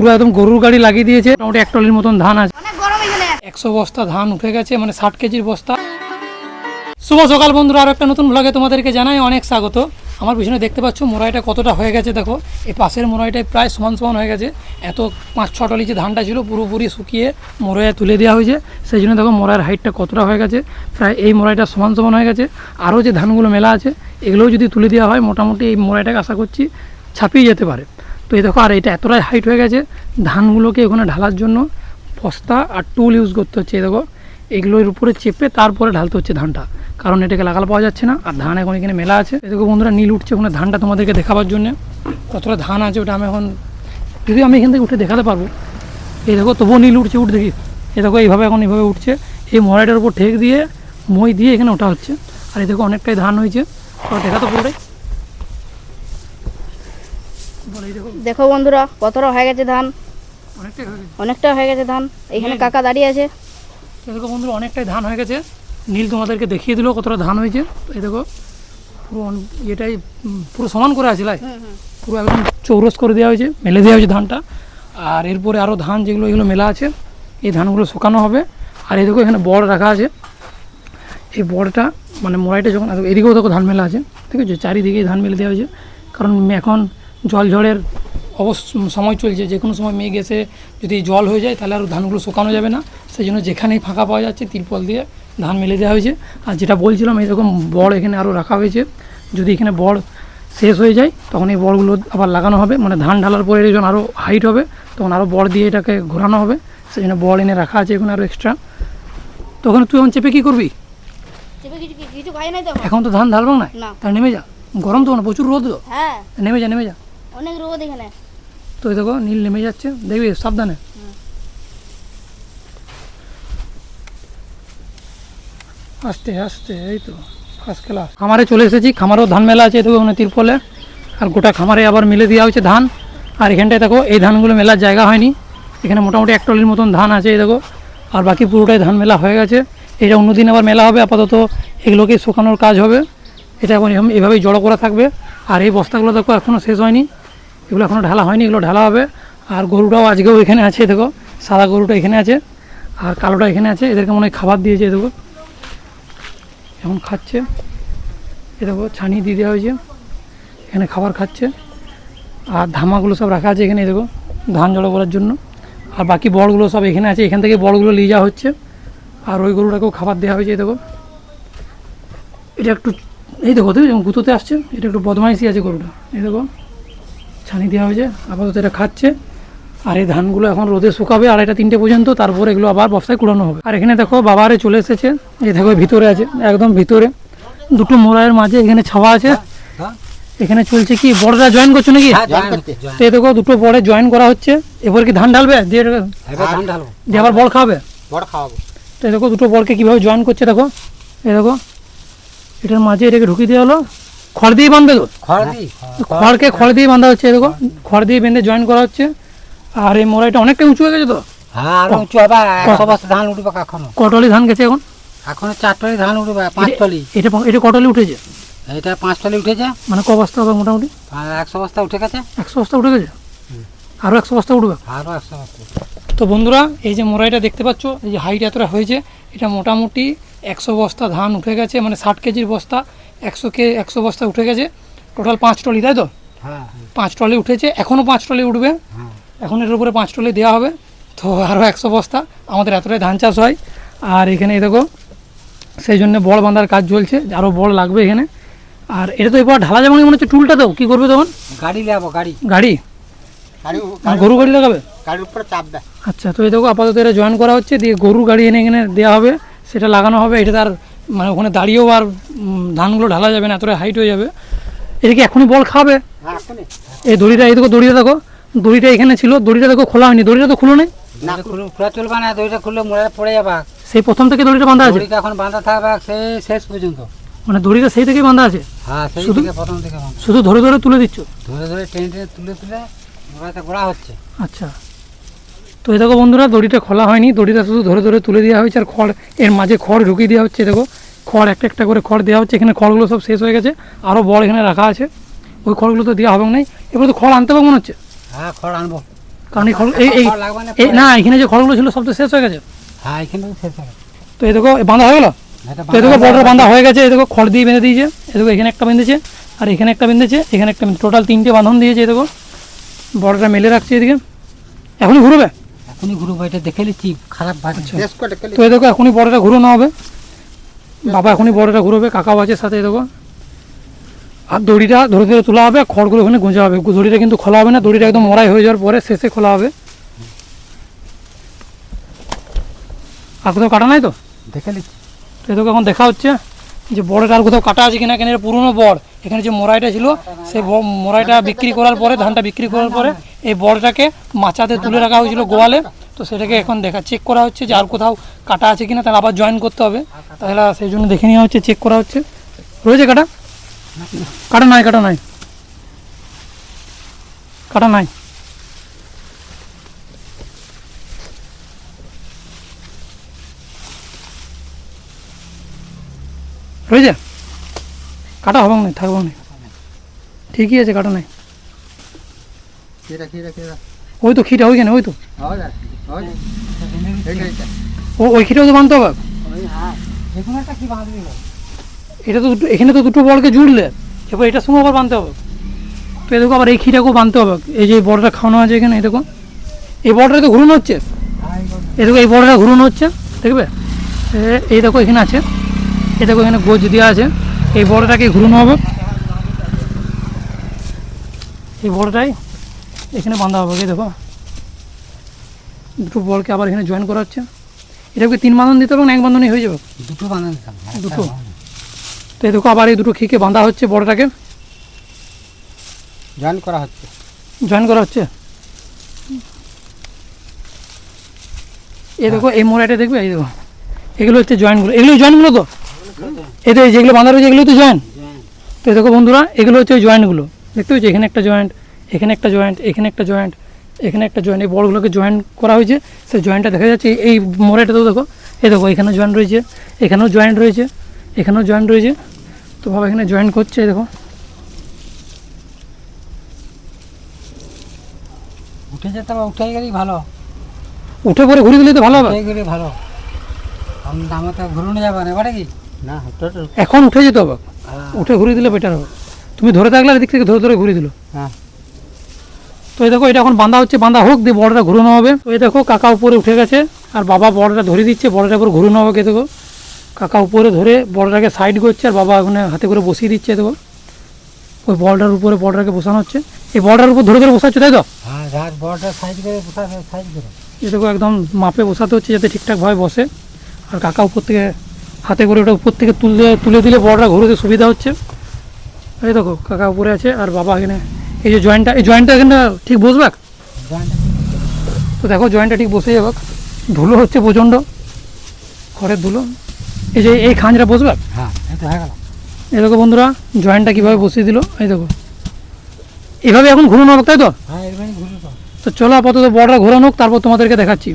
পুরো একদম গরুর গাড়ি লাগিয়ে দিয়েছে। মোটামুটি 1 টলির মতন ধান আছে, 100 বস্তা ধান উঠে গেছে, মানে 60 কেজির বস্তা। শুভ সকাল বন্ধুরা, আরও একটা নতুন ব্লগে তোমাদেরকে জানাই অনেক স্বাগত। আমার পিছনে দেখতে পাচ্ছ মোরাইটা কতটা হয়ে গেছে, দেখো এই পাশের মোরাইটায় প্রায় সমান সমান হয়ে গেছে। এত 5-6 টলি যে ধানটা ছিল পুরোপুরি শুকিয়ে মোরাইয়ে তুলে দেওয়া হয়েছে, সেই জন্য দেখো মোরাইয়ের হাইটটা কতটা হয়ে গেছে, প্রায় এই মোরাইটা সমান সমান হয়ে গেছে। আরও যে ধানগুলো মেলা আছে এগুলোও যদি তুলে দেওয়া হয় মোটামুটি এই মোরাইটাকে আশা করছি ছাপিয়ে যেতে পারে। তো এই দেখো, আর এটা এতটাই হাইট হয়ে গেছে, ধানগুলোকে ওখানে ঢালার জন্য বস্তা আর টুল ইউজ করতে হচ্ছে। এই দেখো, এগুলোর উপরে চেপে তারপরে ঢালতে হচ্ছে ধানটা, কারণ এটাকে লাগাল পাওয়া যাচ্ছে না। আর ধান এখন এখানে মেলা আছে। এদিকে বন্ধুরা নীল উঠছে ওখানে ধানটা তোমাদেরকে দেখাবার জন্য কতটা ধান আছে ওটা আমি এখন যদি আমি এখান থেকে উঠে দেখাতে পারবো। এই দেখো তবুও নীল উঠছে, উঠ দেখি। এই দেখো এইভাবে এখন এইভাবে উঠছে, এই মরাইটার উপর ঠেক দিয়ে মই দিয়ে এখানে ওঠা হচ্ছে। আর এই দেখো অনেকটাই ধান হয়েছে, দেখাতো পুরোটাই। দেখো বন্ধুরা কতটা হয়ে গেছে ধান, অনেকটা হয়ে গেছে ধান। এখানে কাকা দাঁড়িয়ে আছে। দেখো বন্ধুরা অনেকটাই ধান হয়ে গেছে, নীল তোমাদেরকে দেখিয়ে দিল কতটা ধান হয়েছে। এই দেখো পুরো এটাই পুরো সমান করে আছে, লাই পুরো একদম চৌরস করে দেওয়া হয়েছে, মেলে দেওয়া হয়েছে ধানটা। আর এরপরে আরও ধান যেগুলো এগুলো মেলা আছে, এই ধানগুলো শুকানো হবে। আর এই দেখো এখানে বড় রাখা আছে, এই বড়টা মানে মোড়াইটা যখন এদিকেও দেখো ধান মেলা আছে, ঠিক আছে, চারিদিকেই ধান মেলে দেওয়া হয়েছে। কারণ এখন জল ঝড়ের সময় চলছে, যে কোনো সময় মেঘ এসে যদি জল হয়ে যায় তাহলে আর ধানগুলো শুকানো যাবে না। সেই জন্য যেখানেই ফাঁকা পাওয়া যাচ্ছে তিরপল দিয়ে ধান মেলে দেওয়া হয়েছে। আর যেটা বলছিলাম এইরকম বড় এখানে আরও রাখা হয়েছে, যদি এখানে বড় শেষ হয়ে যায় তখন এই বড়গুলো আবার লাগানো হবে, মানে ধান ঢালার পরে যখন আরও হাইট হবে তখন আরও বড় দিয়ে এটাকে ঘোরানো হবে। সেই জন্য বড় এনে রাখা আছে এখানে আরও এক্সট্রা। তখন তুই এখন চেপে কী করবি? এখন তো ধান ঢালবো না, তাই নেমে যা। গরম তো না, প্রচুর রোদ তো। হ্যাঁ নেমে যা, নেমে যা, অনেক রোদ এখানে। তো দেখো নীল নেমে যাচ্ছে, দেখবি সাবধানে। আস্তে আস্তে, এই তো ফার্স্ট ক্লাস। খামারে চলে এসেছি, খামারেও ধান মেলা আছে দেখো ওখানে তিরপলে। আর গোটা খামারে আবার মিলে দেওয়া হয়েছে ধান। আর এখানটায় দেখো এই ধানগুলো মেলার জায়গা হয়নি, এখানে মোটামুটি 1 টলির মতন ধান আছে এই দেখো। আর বাকি পুরোটাই ধান মেলা হয়ে গেছে। এটা অন্যদিন আবার মেলা হবে, আপাতত এগুলোকে শুকানোর কাজ হবে। এটা এখন এভাবেই জড়ো করা থাকবে। আর এই বস্তাগুলো দেখো এখনও শেষ হয়নি, এগুলো এখনও ঢালা হয়নি, এগুলো ঢালা হবে। আর গরুটাও আজকেও এখানে আছে দেখো, সাদা গরুটা এখানে আছে আর কালোটা এখানে আছে। এদেরকে মনে হয় খাবার দিয়েছে দেখো, এখন খাচ্ছে। এ দেখো ছানি দিয়ে দেওয়া হয়েছে, এখানে খাবার খাচ্ছে। আর ধামাগুলো সব রাখা আছে এখানে দেখো ধান জড়ো করার জন্য। আর বাকি বড়গুলো সব এখানে আছে, এখান থেকে বড়গুলো নিয়ে যাওয়া হচ্ছে। আর ওই গরুটাকেও খাবার দেওয়া হয়েছে দেখো। এটা একটু এই দেখো যেমন গুঁতোতে আসছে, এটা একটু বদমাইশি আছে গরুটা। এই দেখো ছানি দেওয়া হয়েছে, আপাতত এটা খাচ্ছে। আর এই ধানগুলো এখন রোদে শুকাবে 2:30-3টে পর্যন্ত, তারপর এগুলো আবার বস্তায় কুড়ানো হবে। আর এখানে দেখো বাবারে চলে এসেছে, এই দেখো ভিতরে আছে, একদম ভিতরে দুটো মোড়াইয়ের মাঝে এখানে ছাওয়া আছে। এখানে চলছে কি, বড়রা জয়েন করছো নাকি? তো এই দেখো দুটো বড়ে জয়েন করা হচ্ছে। এবার কি ধান ঢালবে দিয়ে আবার বড় খাওয়াবে? তো এই দেখো দুটো বড়কে কীভাবে জয়েন করছে দেখো। এই দেখো এটার মাঝে এটাকে ঢুকিয়ে দেওয়া হলো, খড় দিয়ে বাঁধবে তো, খড় দিয়ে বাঁধা হচ্ছে। দেখো খড় দিয়ে বেঁধে জয়েন করা হচ্ছে। আর এই মোড়াইটা অনেকটা উঁচু হয়ে গেছে তো, কটলি ধান গেছে এখন? এখন 4 টলি ধান উঠবে, 5 টলি। এটা কটলি উঠেছে? এটা 5 টলি উঠেছে। মানে ক বস্তা হবে মোটামুটি? 100 বস্তা উঠে গেছে। 100 বস্তা উঠে গেছে, আরও 100 বস্তা উঠবে। আরও 100 বস্তা। তো বন্ধুরা এই যে মোড়াইটা দেখতে পাচ্ছ, এই যে হাইট এতটা হয়েছে, এটা মোটামুটি 100 বস্তা ধান উঠে গেছে, মানে 60 কেজির বস্তা 100 বস্তা উঠে গেছে। টোটাল 5 টলি, তাই তো? হ্যাঁ 5 টলি উঠেছে, এখনও 5 টলি উঠবে। এখন এর উপরে 5 টলি দেওয়া হবে, তো আরও 100 বস্তা। আমাদের এতটাই ধান চাষ হয়। আর এখানে দেখো সেই জন্য বড় বাঁধার কাজ চলছে, আরও বড় লাগবে এখানে। আর এটা তো এবার ঢালা যাবে মনে হচ্ছে, টুলটা তো কী করবে তখন? গাড়ি লাগাবো, গাড়ি গরু গাড়ি লাগাবে? গাড়ির উপরে চাপ দেয়। আচ্ছা, তো এই দেখো আপাতত এটা জয়েন করা হচ্ছে, দিয়ে গরু গাড়ি এনে এখানে দেওয়া হবে, সেটা লাগানো হবে। এটা তার মানে ওখানে দাঁড়িয়েও আর ধানগুলো ঢালা যাবে না, এতটা হাইট হয়ে যাবে। এটা কি এখনই বল খাবে? এই দড়িটা, এই দেখো দড়িটা দেখো, দড়িটা এখানে ছিল, দড়িটা দেখো খোলা হয়নি, দড়িটা তো খুলো নেই। খোলা চলবে না, দড়িটা খুললে মোড়ে পড়ে যাবে। সেই প্রথম থেকে দড়িটা বাঁধা আছে? দড়িটা এখন বাঁধা থাকবে সেই শেষ পর্যন্ত। মানে দড়িটা সেই থেকেই বাঁধা আছে? হ্যাঁ সেই থেকে প্রথম থেকে বাঁধা। শুধু ধরে ধরে তুলে দিচ্ছ? ধরে ধরে টেনে টেনে তুলে মোড়াটা গোড়া হচ্ছে। আচ্ছা, তো এই দেখো বন্ধুরা দড়িটা খোলা হয়নি, দড়িটা শুধু ধরে ধরে তুলে দেওয়া হয়েছে। আর খড় এর মাঝে খড় ঢুকিয়ে দেওয়া হচ্ছে। দেখো খড় একটা একটা করে খড় দেওয়া হচ্ছে। এখানে খড়গুলো সব শেষ হয়ে গেছে, আরও বড় এখানে রাখা আছে। ওই খড়গুলো তো দেওয়া হবে না, এবার তো খড় আনতে পারবো মনে হচ্ছে। হ্যাঁ খড় আনবো। কারণ এই খড় এই খড় লাগবে না এই না এখানে যে খড়গুলো ছিল সব তো শেষ হয়ে গেছে। হ্যাঁ এখানে তো শেষ হবে তো এই দেখো বাঁধা হয়ে গেল। এটা তো এই দেখো বর্ডার বাঁধা হয়ে গেছে, এই দেখো খড় দিয়ে বেঁধে দিয়েছে, এই দেখো এখানে একটা বেঁধেছে আর এখানে একটা বেঁধেছে, এখানে একটা টোটাল 3টে বাঁধন দিয়েছে। এই দেখো বর্ডারটা মেলে রাখছে এদিকে, এখনই ঘুরবে। এখনই গ্রুপ এটা দেখে নিচ্ছি খারাপ ভাবছে তো এই দেখো এখনই বর্ডারটা ঘুরানো হবে, বাবা এখনই বর্ডারটা ঘুরবে, কাকাও আছে সাথে। এই দেখো আর দড়িটা ধরে ধরে তোলা হবে, খড়গুলো ওখানে গুঁজা হবে, দড়িটা কিন্তু খোলা হবে না, দড়িটা একদম মরাই হয়ে যাওয়ার পরে শেষে খোলা হবে। আর কোথাও কাটা নাই তো? দেখে নিচ্ছি তো এই দেখো এখন দেখা হচ্ছে যে বড়টা আর কোথাও কাটা আছে কিনা। এখানে পুরনো বড়, এখানে যে মোরাইটা ছিল সেই মোরাইটা বিক্রি করার পরে, ধানটা বিক্রি করার পরে এই বড়টাকে মাচাতে তুলে রাখা হয়েছিল গোয়ালে। তো সেটাকে এখন চেক করা হচ্ছে যে আর কোথাও কাটা আছে কিনা, তাহলে আবার জয়েন করতে হবে। তাহলে সেই জন্য দেখে নেওয়া হচ্ছে, চেক করা হচ্ছে। রয়েছে কাটা? কাটা নাই, কাটা নাই, কাটা নাই। রয়েছে? কাটা হবে না, থাকবো না, ঠিকই আছে, কাটা নাই। ওই তো খিটা ওইখানে, ওই তো ওই খিটাও তো বানতে হবে। যেকোনো একটা কি বাঁধবি এটা তো এখানে তো দুটো বলকে জুড়লে এবার এটার সঙ্গে আবার বাঁধতে হবে। তো এই দেখো আবার এই খিটাকেও বাঁধতে হবে। এই যে বড়টা খাওয়ানো আছে এখানে, এই দেখো এই বড়টা তো ঘুরানো হচ্ছে, এই দেখো এই বড়টা ঘুরানো হচ্ছে, দেখবে এই দেখো এখানে আছে, এই দেখো এখানে গোজ দেওয়া আছে, এই বড়টাকে ঘুরানো হবে। এই বড়টাই এখানে বাঁধা হবে। এই দেখো দুটো বলকে আবার এখানে জয়েন করা হচ্ছে। এটাকে 3 বাঁধন দিতে হবে না 1 বাঁধনই হয়ে যাবে? দুটো বানান দুটো। তো এই দেখো আবার এই দুটো খিকে বাঁধা হচ্ছে, বড়টাকে জয়েন করা হচ্ছে। জয়েন করা হচ্ছে। এই দেখো এই মোড়াটা দেখবে, এই দেখো এগুলো হচ্ছে জয়েন্টগুলো, এগুলো জয়েন্টগুলো তো এই তো যেগুলো বাঁধা রয়েছে এগুলো তো জয়েন্ট। তো এই দেখো বন্ধুরা এগুলো হচ্ছে ওই জয়েন্টগুলো, দেখতে পাচ্ছি এখানে একটা জয়েন্ট, এখানে একটা জয়েন্ট, এখানে একটা জয়েন্ট, এখানে একটা জয়েন্ট, এই বড়গুলোকে জয়েন করা হয়েছে। সেই জয়েন্টটা দেখা যাচ্ছে এই মোড়াটাতেও দেখো, এই দেখো এখানেও জয়েন্ট রয়েছে, এখানেও জয়েন্ট রয়েছে, এখানেও জয়েন্ট রয়েছে। তো বাবা এখানে জয়েন্ট করছে, এই দেখো উঠে যেতে হবে, উঠে গেলেই ভালো, উঠে পরে ঘুরে দিলে তো ভালো হবে। উঠে গেলে ভালো, দামে তো ঘুরুনো যাবে না, এবারে কি না এখন উঠে যেতে হবে, উঠে ঘুরে দিলে বেটার হবে। তুমি ধরে থাকলে এদিক থেকে ধরে ধরে ঘুরে দিল। হ্যাঁ। তো এই দেখো এটা এখন বাঁধা হচ্ছে, বাঁধা হোক দিয়ে বড়টা ঘুরানো হবে। তো এই দেখো কাকা উপরে উঠে গেছে আর বাবা বড়টা ধরে দিচ্ছে, বড়টার উপর ঘুরানো হবে। দেখো কাকা উপরে ধরে বড়টাকে সাইড করছে আর বাবা ওখানে হাতে করে বসিয়ে দিচ্ছে। দেখো ওই বলটার উপরে বড়টাকে বসানো হচ্ছে, এই বড়টার উপর ধরে ধরে বসাচ্ছে, তাই তো? হ্যাঁ, যার বড়টা সাইজ করে বসাবে, সাইজ করে এই দেখো একদম মাপে বসাতে হচ্ছে যাতে ঠিকঠাকভাবে বসে। আর কাকা উপর থেকে হাতে করে ওটা উপর থেকে তুলে দিলে বড়টা ঘুরতে সুবিধা হচ্ছে। এই দেখো কাকা উপরে আছে আর বাবা এখানে, এই যে জয়েন্টটা, এই জয়েন্টটা এখানে ঠিক বসবে। তো দেখো জয়েন্টটা ঠিক বসে যাবে, ধুলো হচ্ছে প্রচণ্ড, খড়ের ধুলো। এই যে এই খাঁজটা বসবে। হ্যাঁ, এই তো হয়ে গেল। এই দেখো বন্ধুরা জয়েন্টটা কীভাবে বসিয়ে দিল, এই দেখো এভাবে এখন ঘুরানো হবে, তাই তো? হ্যাঁ, এরকমই ঘুরবে তো। তো চলো আপাতত বড়টা ঘোরানো হোক, তারপর তোমাদেরকে দেখাচ্ছি।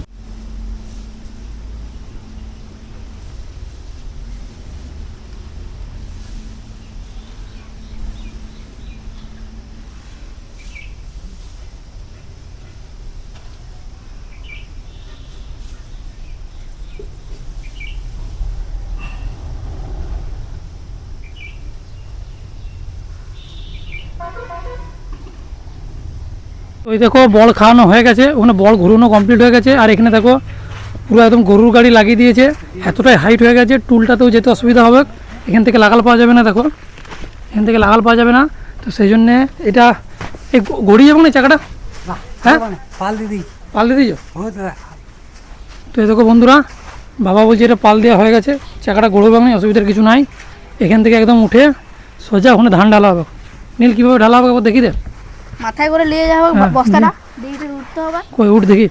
ওই দেখো বল খাওয়ানো হয়ে গেছে, ওখানে বল ঘুরানো কমপ্লিট হয়ে গেছে। আর এখানে দেখো পুরো একদম গরুর গাড়ি লাগিয়ে দিয়েছে, এতটাই হাইট হয়ে গেছে টুলটাতেও যেতে অসুবিধা হবে। এখান থেকে লাগাল পাওয়া যাবে না, দেখো এখান থেকে লাগাল পাওয়া যাবে না। তো সেই জন্যে এটা এই গড়িয়ে যাবো না চাকাটা। হ্যাঁ, পাল দিদি, পাল দিয়ে দিয়েছো? ও দাদা। তো এই দেখো বন্ধুরা বাবা বলছে এটা পাল দেওয়া হয়ে গেছে, চাকাটা গড়বে না, অসুবিধার কিছু নাই। এখান থেকে একদম উঠে সোজা ওখানে ধান ঢালা হবে। নীল কীভাবে ঢালা হবে একবার দেখি দে। মাথায় করে নিয়ে যাওয়া হবে হ্যাঁ, বস্তাটা, দিয়ে উঠতে হবে, কই উঠ দেখি।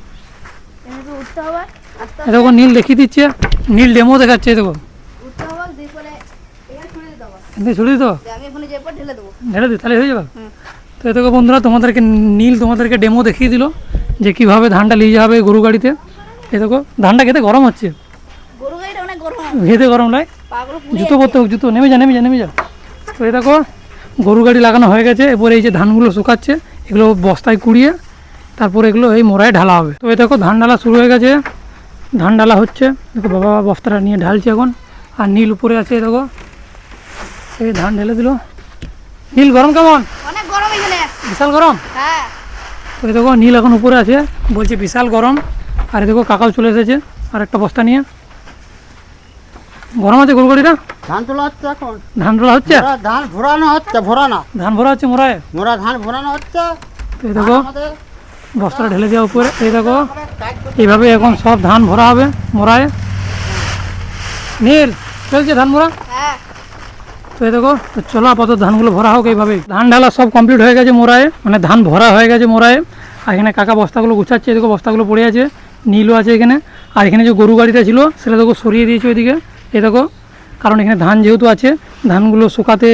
এমনি উঠতে হবে, আস্তে এই দেখো নীল দেখিয়ে দিচ্ছে, নীল ডেমো দেখাচ্ছে। এই দেখো উঠতে হবে, দিয়ে পরে এখানে ছুড়ে দিতে হবে। এখান থেকে ছড়িয়ে দিত, দিয়ে আমি এখানে যে পর ঢেলে দেবো। ঢেলে দিই তাহলে হয়ে যাবে। হুম। তো এই দেখো বন্ধুরা তোমাদেরকে নীল তোমাদেরকে ডেমো দেখিয়ে দিল যে কীভাবে ধানটা নিয়ে যাবে গরু গাড়িতে। এই দেখো ধানটা খেতে গরম হচ্ছে, গরু গাড়িটা অনেক গরম, খেতে গরম লাগে, পাগুলো পুড়ে জুতো পরতে হোক, জুতো নেমে যা নেমে যা নেমে যা। তো এই দেখো গরু গাড়ি লাগানো হয়ে গেছে, এরপরে এই যে ধানগুলো শুকাচ্ছে এগুলো বস্তায় কুড়িয়ে তারপর এগুলো এই মোড়ায় ঢালা হবে। তো এই দেখো ধান ঢালা শুরু হয়ে গেছে, ধান ঢালা হচ্ছে। দেখো বাবা বস্তাটা নিয়ে ঢালছে এখন। আর নীল উপরে আছে, দেখো এই ধান ঢেলে দিল। নীল গরম কেমন? অনেক গরম এখানে। বিশাল গরম। হ্যাঁ তো এই দেখো নীল এখন উপরে আছে, বলছে বিশাল গরম। আর এই দেখো কাকাও চলে এসেছে আর একটা বস্তা নিয়ে। গরম আছে গরুগাড়িটা? ধান তোলা হচ্ছে এখন, ধান তোলা হচ্ছে, ধান ভরানো হচ্ছে, ভরানা ধান ভরা হচ্ছে মোড়ায়। মোরা ধান ভরানো হচ্ছে। তো এই দেখো আমাদের বস্তাটা ঢেলে দেওয়া উপরে। এই দেখো এইভাবে এখন সব ধান ভরা হবে মোড়ায়। নীল চলছে ধান ভরা। হ্যাঁ তো এই দেখো, তো চলো আপাতত ধানগুলো ভরা হোক এইভাবেই। ধান ঢালা সব কমপ্লিট হয়ে গেছে মোড়ায়, মানে ধান ভরা হয়ে গেছে মোড়ায়। আর এখানে কাকা বস্তাগুলো গুছাচ্ছে, এই দেখো বস্তাগুলো পড়ে আছে, নীলও আছে এখানে। আর এখানে যে গরু গাড়িটা ছিল সেটা দেখো সরিয়ে দিয়েছে ওইদিকে। এই দেখো, কারণ এখানে ধান যেহেতু আছে, ধানগুলো শুকাতে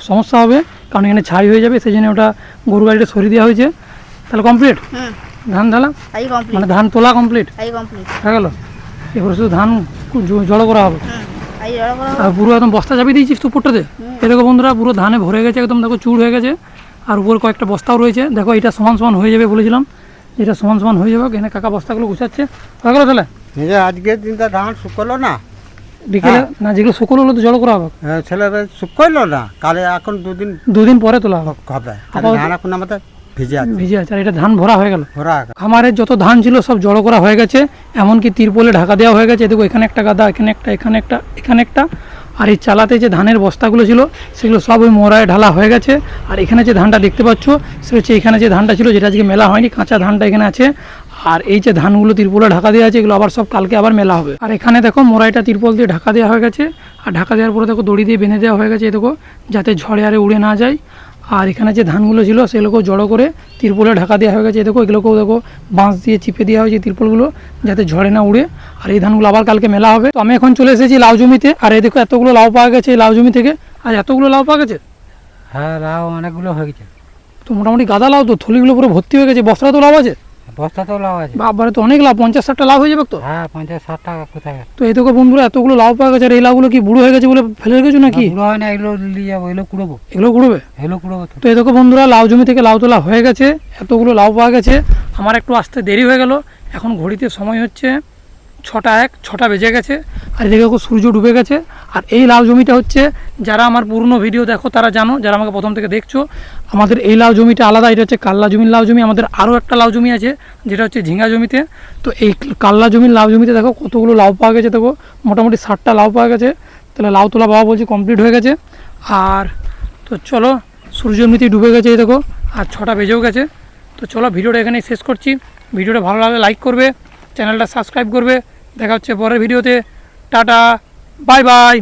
সমস্যা হবে, কারণ এখানে ছাই হয়ে যাবে, সেই জন্য ওটা গরু গাড়িটা সরিয়ে দেওয়া হয়েছে। তাহলে কমপ্লিট হুম ধান ঢালা, এই কমপ্লিট, মানে ধান তোলা কমপ্লিট এই কমপ্লিট। হয়ে গেল। এবারে শুধু ধান জড়ো করা হবে। এই জড়ো করা হবে। আর পুরো একদম বস্তা চাপিয়ে দিয়েছিস তো উপরটাতে। এই দেখো বন্ধুরা, পুরো ধানে ভরে গেছে একদম, দেখো চুর হয়ে গেছে। আর উপর কয়েকটা বস্তাও রয়েছে, দেখো এটা সমান সমান হয়ে যাবে বলেছিলাম, এটা সমান সমান হয়ে যাবে। এখানে কাকা বস্তাগুলো গুছাচ্ছে। হয়ে গেলো তাহলে? এই যে আজকের দিনটা ধান শুকলো না, বিকেলে না, যেগুলো শুকনো হলো তো জড়ো করা হবে, ছেলেরা শুকলো না, কালে এখন দুদিন পরে তোলা হবে। হবে। আপাতত- ধান এখন আমাদের ভিজে আছে, ভিজে আছে। আর এটা ধান ভরা হয়ে গেল। ভরা খামারের যত ধান ছিল সব জড়ো করা হয়ে গেছে, এমনকি তিরপলে ঢাকা দেওয়া হয়ে গেছে। দেখো এখানে একটা গাদা, এখানে একটা, এখানে একটা, এখানে একটা। আর এই চালাতে যে ধানের বস্তাগুলো ছিল সেগুলো সব ওই মোড়ায় ঢালা হয়ে গেছে। আর এখানে যে ধানটা দেখতে পাচ্ছ সেটা হচ্ছে এখানে যে ধানটা ছিল, যেটা আজকে মেলা হয়নি, কাঁচা ধানটা এখানে আছে। আর এই যে ধানগুলো তিরপলে ঢাকা দেওয়া আছে, এগুলো আবার সব কালকে আবার মেলা হবে। আর এখানে দেখো মোড়াইটা তিরপল দিয়ে ঢাকা দেওয়া হয়ে গেছে। আর ঢাকা দেওয়ার পরে দেখো দড়ি দিয়ে বেঁধে দেওয়া হয়ে গেছে, এই দেখো, যাতে ঝড়ে আরে উড়ে না যায়। আর এখানে যে ধানগুলো ছিল সেগুলোকেও জড়ো করে তিরপলে ঢাকা দেওয়া হয়ে গেছে। দেখো এগুলোকেও দেখো বাঁশ দিয়ে চিপে দেওয়া হয়েছে তিরপলগুলো, যাতে ঝড়ে না উড়ে। আর এই ধানগুলো আবার কালকে মেলা হবে। তো আমি এখন চলে এসেছি লাউ জমিতে। আর এই দেখো এতগুলো লাউ পাওয়া গেছে এই লাউ জমি থেকে। আর এতগুলো লাউ পাওয়া গেছে, হ্যাঁ লাউ অনেকগুলো হয়ে গেছে, তো মোটামুটি গাদা লাউ, তো থলিগুলো পুরো ভর্তি হয়ে গেছে। বস্তা তো লাউ আছে, বস্তা তো লাউ আছে। বাবারে তো অনেক লাউ, 50-60টা লাউ হয়ে যাবে তো। হ্যাঁ 50-60 টাকা কোথায়? তো এই দেখো বন্ধুরা, এতগুলো লাউ পাওয়া গেছে। আর এই লাউগুলো কি বুড়ো হয়ে গেছে বলে ফেলে রেখেছো নাকি? পুরো হয় না, এগুলো নিয়ে যাবো, এগুলো কুড়বো, এগুলো কুড়বে? এগুলো কুড়বো তো। তো এই দেখো বন্ধুরা, লাউ জমি থেকে লাউ তোলা হয়ে গেছে, এতগুলো লাউ পাওয়া গেছে। আমার একটু আসতে দেরি হয়ে গেল, এখন ঘড়িতে সময় হচ্ছে 6টা বেজে গেছে। আর এদিকে দেখো সূর্য ডুবে গেছে। আর এই লাউ জমিটা হচ্ছে, যারা আমার পুরনো ভিডিও দেখো তারা জানো, যারা আমাকে প্রথম থেকে দেখছো, আমাদের এই লাউ জমিটা আলাদা, এটা হচ্ছে কাল্লা জমির লাউ জমি। আমাদের আরও একটা লাউ জমি আছে যেটা হচ্ছে ঝিঙ্গা জমিতে। তো এই কাল্লা জমির লাউ জমিতে দেখো কতগুলো লাউ পাওয়া গেছে, দেখো মোটামুটি 60টা লাউ পাওয়া গেছে। তাহলে লাউ তোলা বাবা বলছি কমপ্লিট হয়ে গেছে। আর তো চলো, সূর্য এমনিতেই ডুবে গেছে এই দেখো, আর 6টা বেজেও গেছে। তো চলো ভিডিওটা এখানেই শেষ করছি। ভিডিওটা ভালো লাগলে লাইক করবে, চ্যানেলটা সাবস্ক্রাইব করবে। দেখা হচ্ছে পরের ভিডিওতে। Tata, bye bye.